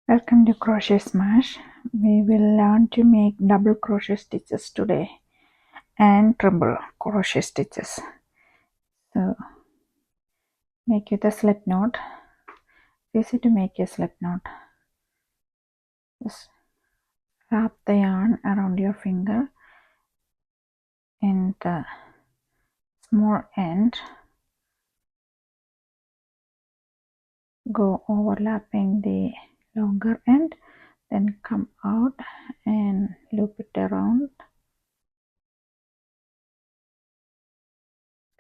Welcome to Crochetsmash. We will learn to make double crochet stitches today and treble crochet stitches. So make it a slip knot. It's easy to make a slip knot. Just wrap the yarn around your finger in the small end. Go overlapping the longer end, then come out and loop it around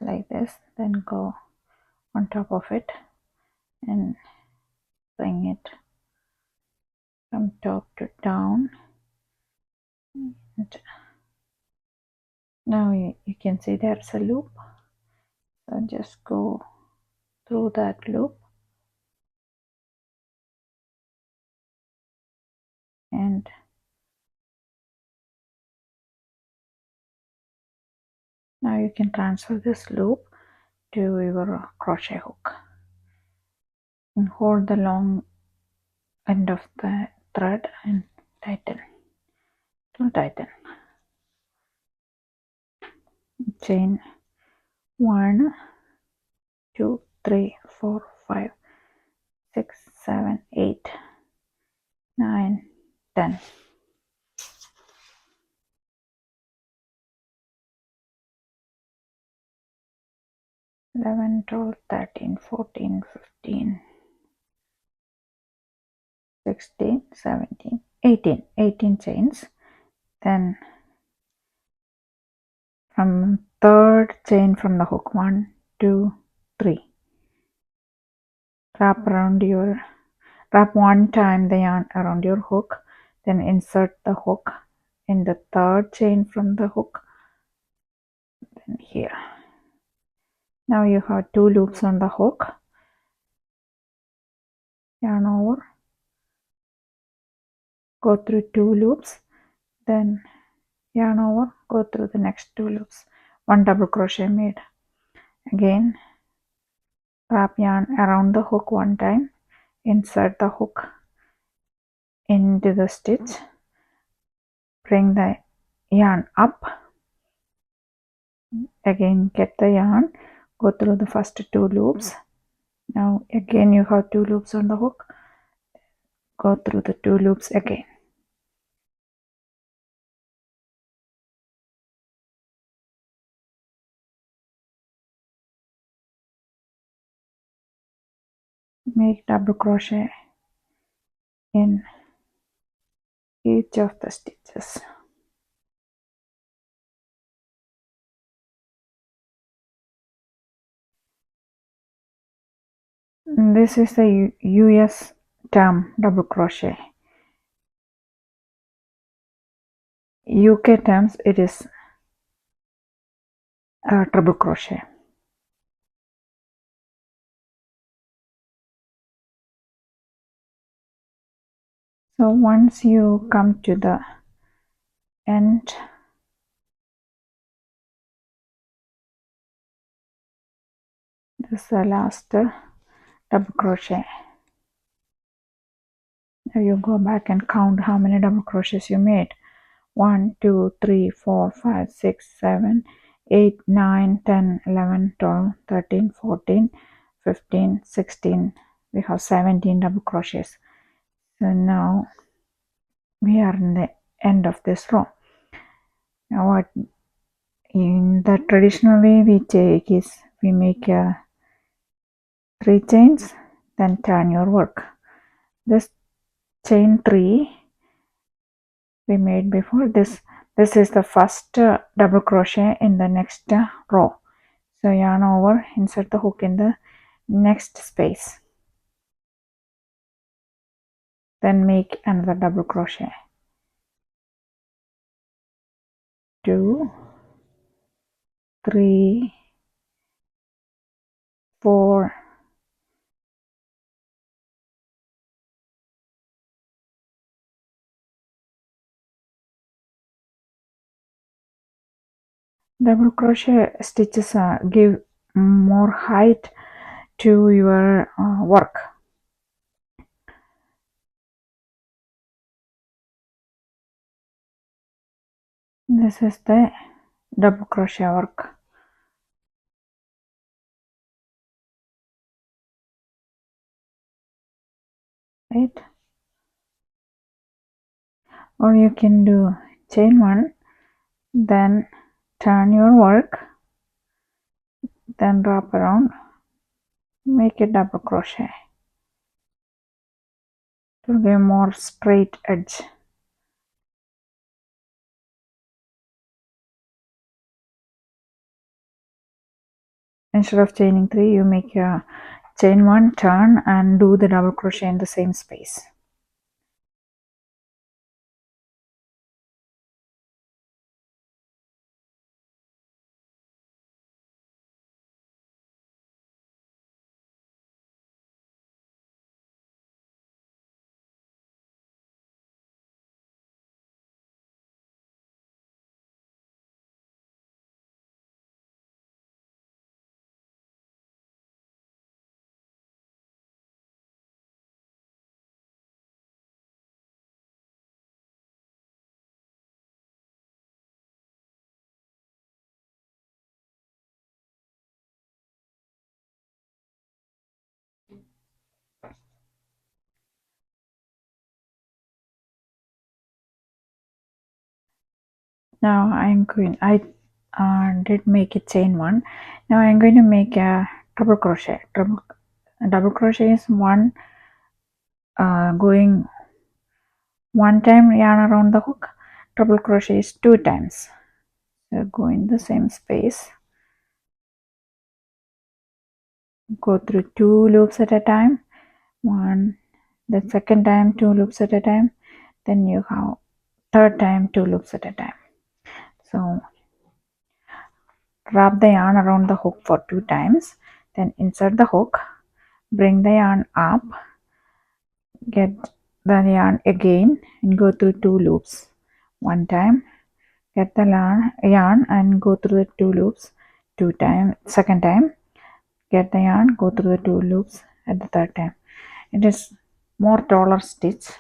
like this, then go on top of it and bring it from top to down. And now you can see there's a loop, so just go through that loop and now you can transfer this loop to your crochet hook and hold the long end of the thread and tighten. Don't tighten. Chain 1 2 3 4 5 6 7 8 9 10. 11 12 13 14 15 16 17 18 chains. Then from third chain from the hook, 1 2 3, wrap one time the yarn around your hook, then insert the hook in the third chain from the hook, then here. Now you have 2 loops on the hook. Yarn over, go through 2 loops, then yarn over, go through the next 2 loops. 1 double crochet made. Again wrap yarn around the hook one time, insert the hook into the stitch, bring the yarn up, again get the yarn, go through the first 2 loops. Now again you have 2 loops on the hook, go through the 2 loops again. Make double crochet in each of the stitches. This is the US term double crochet. UK terms it is treble crochet. So once you come to the end, this is the last double crochet. Now you go back and count how many double crochets you made. 1 2 3 4 5 6 7 8 9 10 11 12 13 14 15 16. We have 17 double crochets. So now we are in the end of this row. Now what in the traditional way we take is we make 3 chains, then turn your work. This chain 3 we made before. This is the first double crochet in the next row. So yarn over, insert the hook in the next space, then make another double crochet. 2 3 4 double crochet stitches give more height to your work. This is the double crochet work. Right, or you can do chain 1, then turn your work, then wrap around, make a double crochet to give more straight edge. Instead of chaining 3, you make a chain 1, turn, and do the double crochet in the same space. Now I did make a chain 1. Now I'm going to make a double crochet. Double crochet is one going one time yarn around the hook. Double crochet is 2 times. So go in the same space, go through 2 loops at a time. One, the second time 2 loops at a time, then you have third time 2 loops at a time. So wrap the yarn around the hook for 2 times, then insert the hook, bring the yarn up, get the yarn again and go through 2 loops. One time, get the yarn and go through the 2 loops. 2 times. Second time, get the yarn, go through the 2 loops at the third time. It is more taller stitch.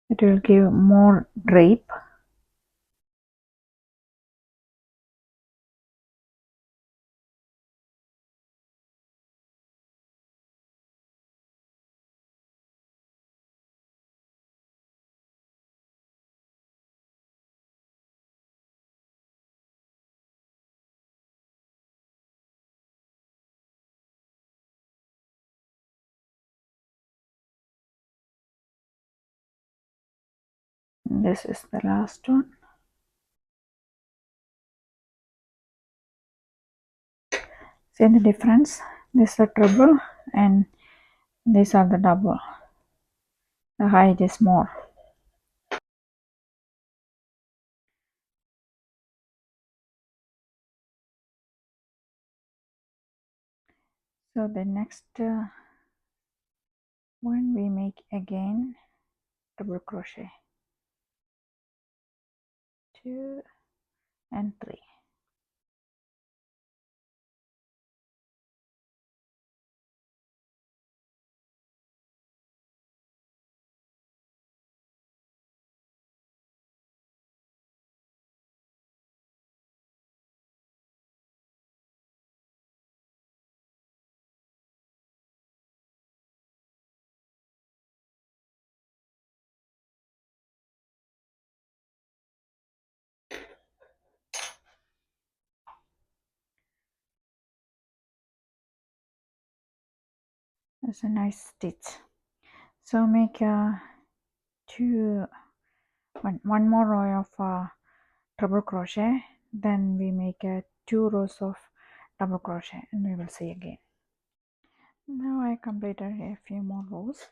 It will give more drape. This is the last one. See the difference? This is the treble and these are the double. The height is more. So the next one we make again double crochet 2 and 3. That's a nice stitch. So make one more row of treble crochet, then we make 2 rows of double crochet and we will see again. Now I completed a few more rows.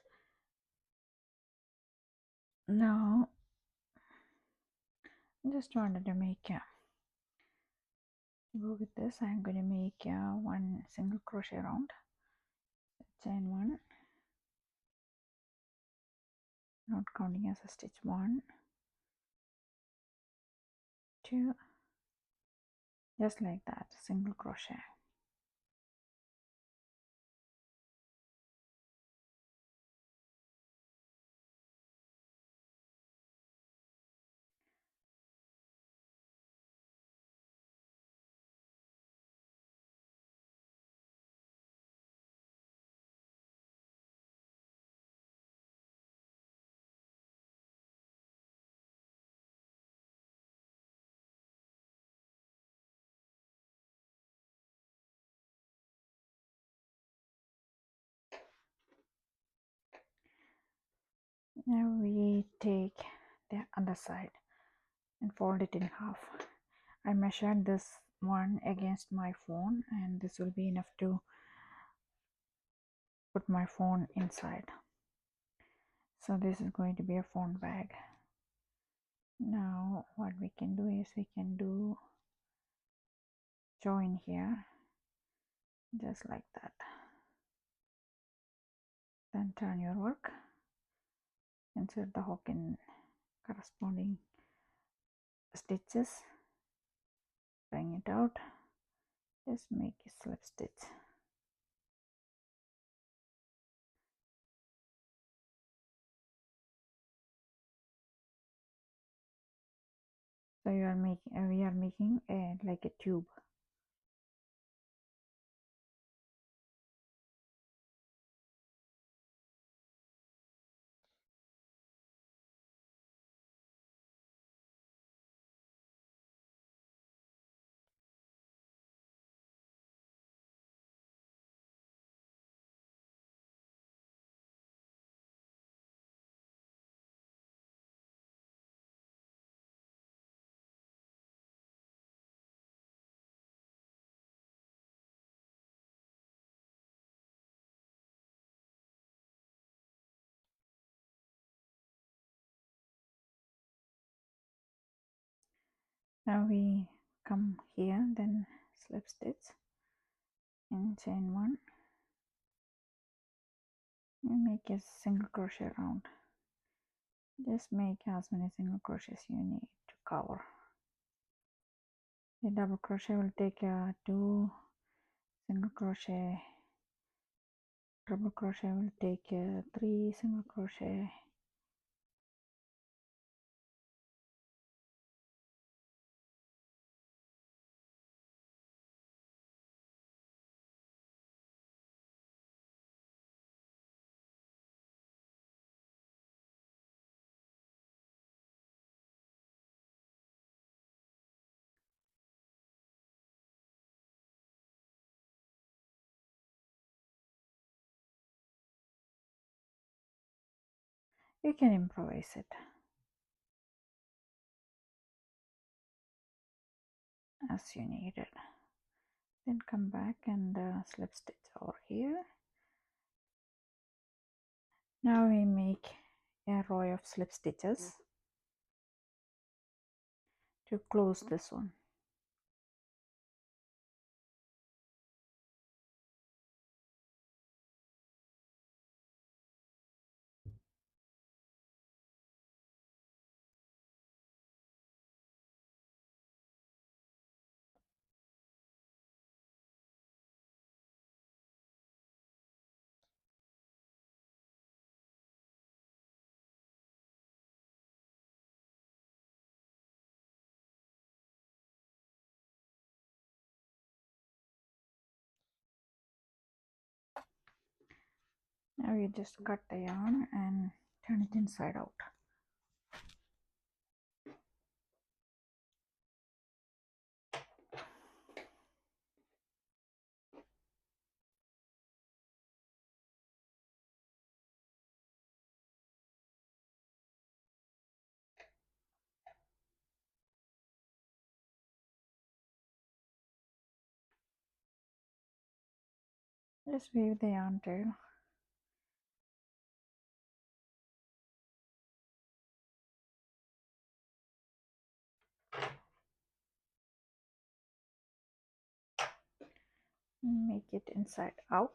Now just wanted to make go with this. I'm going to make one single crochet round, chain 1, not counting as a stitch. 1, 2, just like that, single crochet. Now we take the other side and fold it in half. I measured this one against my phone, and this will be enough to put my phone inside. So this is going to be a phone bag. Now what we can do is we can do join here, just like that. Then turn your work, insert the hook in corresponding stitches, bring it out, just make a slip stitch. So we are making a like a tube. Now we come here, then slip stitch and chain one. We make a single crochet round. Just make as many single crochets you need to cover. The double crochet will take 2 single crochet. Treble crochet will take 3 single crochet. You can improvise it as you need it. Then come back and slip stitch over here. Now we make a row of slip stitches to close this one. Now you just cut the yarn and turn it inside out. Just weave the yarn tail. Make it inside out.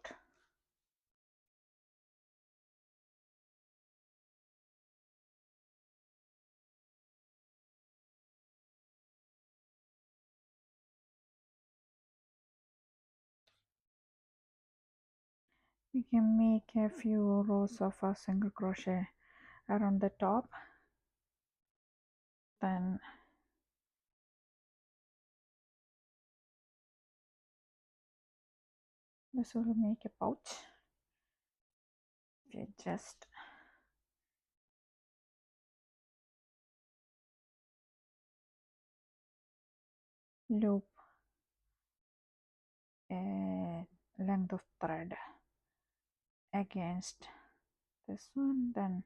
We can make a few rows of a single crochet around the top. Then this will make a pouch. You just loop a length of thread against this one, then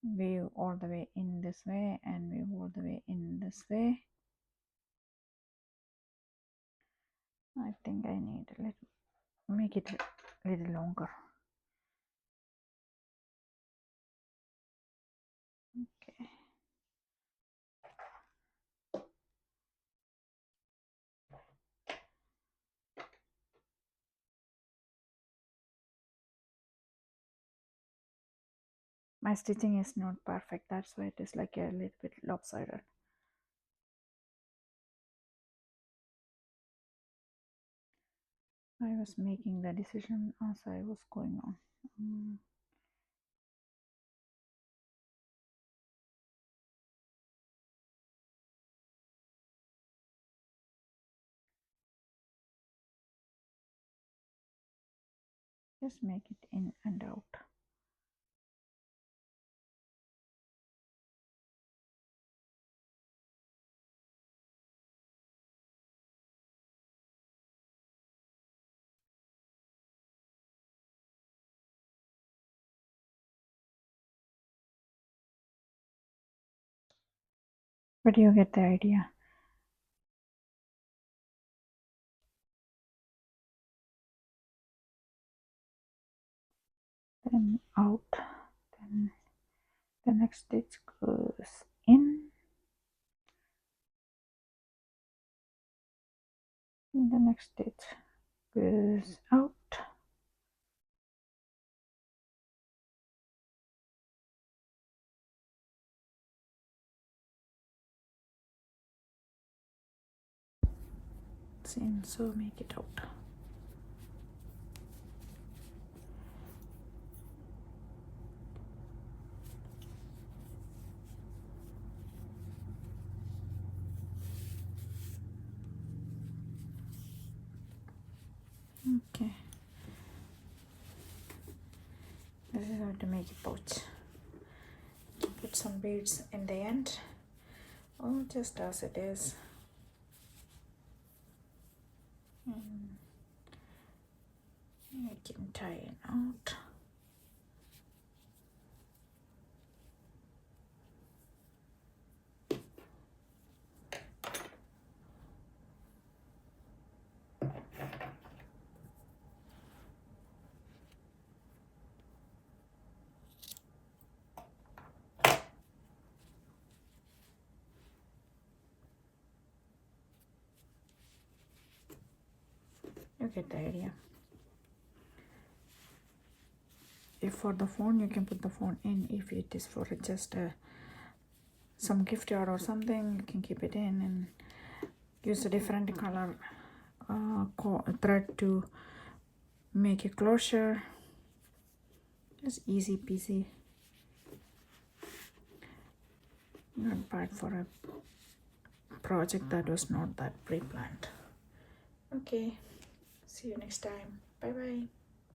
weave all the way in this way and weave all the way in this way. I think I need a little, make it a little longer. Okay. My stitching is not perfect, that's why it is like a little bit lopsided. I was making the decision as I was going on. Just make it in and out. But you get the idea. Then out, then the next stitch goes in, and the next stitch goes out. Same, so make it out. Okay, this is how to make a pouch. Put some beads in the end, or just as it is. And you can tie it out. You get the idea. If for the phone, you can put the phone in. If it is for just some gift card or something, you can keep it in and use a different color thread to make a closure. Just easy peasy. Not bad for a project that was not that pre-planned. Okay, see you next time. Bye bye.